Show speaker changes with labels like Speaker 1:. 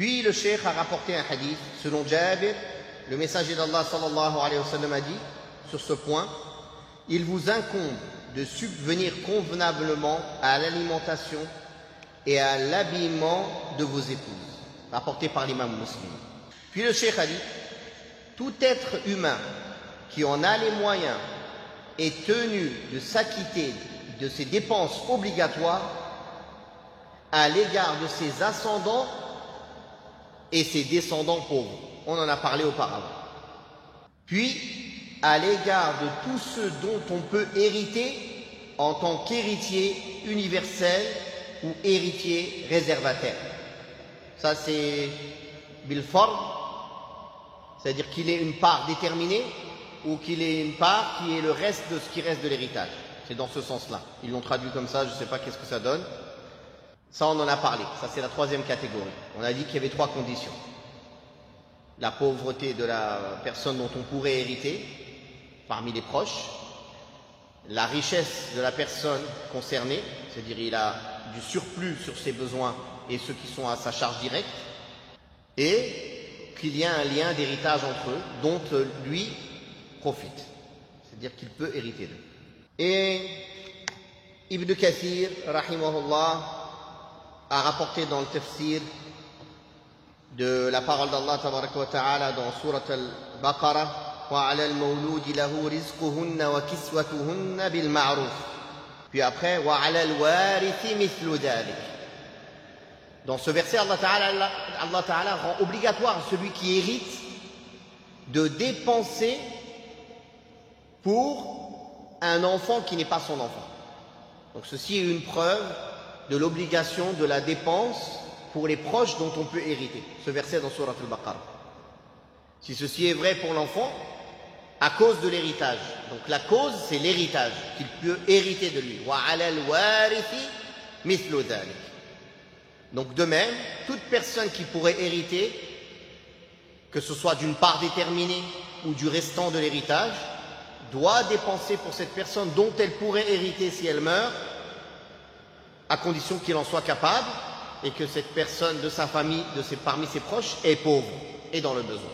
Speaker 1: Puis le cheikh a rapporté un hadith selon Jabir, le messager d'Allah sallallahu alayhi wa sallam a dit sur ce point: il vous incombe de subvenir convenablement à l'alimentation et à l'habillement de vos épouses, rapporté par l'imam Muslim. Puis le cheikh a dit: tout être humain qui en a les moyens est tenu de s'acquitter de ses dépenses obligatoires à l'égard de ses ascendants et ses descendants pauvres. On en a parlé auparavant. Puis, à l'égard de tous ceux dont on peut hériter en tant qu'héritier universel ou héritier réservataire. Ça c'est bilfard, c'est-à-dire qu'il ait une part déterminée ou qu'il ait une part qui est le reste de ce qui reste de l'héritage. C'est dans ce sens-là. Ils l'ont traduit comme ça, je ne sais pas qu'est-ce que ça donne. Ça, on en a parlé. Ça, c'est la troisième catégorie. On a dit qu'il y avait trois conditions. La pauvreté de la personne dont on pourrait hériter, parmi les proches. La richesse de la personne concernée, c'est-à-dire il a du surplus sur ses besoins et ceux qui sont à sa charge directe. Et qu'il y a un lien d'héritage entre eux, dont lui profite. C'est-à-dire qu'il peut hériter d'eux. Et Ibn Kathir, rahimahullah, a rapporté dans le tafsir de la parole d'Allah tabaraka wa ta'ala dans surat al-Baqarah: وَعَلَى الْمَوْلُودِ لَهُ رِزْقُهُنَّ وَكِسْوَتُهُنَّ بِالْمَعْرُوفِ. Puis après وَعَلَى الْوَارِثِ مِثْلُ ذَلِكَ. Dans ce verset, Allah Ta'ala rend obligatoire à celui qui hérite de dépenser pour un enfant qui n'est pas son enfant. Donc ceci est une preuve de l'obligation de la dépense pour les proches dont on peut hériter. Ce verset dans Surat al-Baqarah. Si ceci est vrai pour l'enfant, à cause de l'héritage. Donc la cause, c'est l'héritage, qu'il peut hériter de lui. وَعَلَى الْوَارِثِ مِثْلُ ذَلِكَ. Donc de même, toute personne qui pourrait hériter, que ce soit d'une part déterminée ou du restant de l'héritage, doit dépenser pour cette personne dont elle pourrait hériter si elle meurt, à condition qu'il en soit capable et que cette personne de sa famille, parmi ses proches, est pauvre et dans le besoin.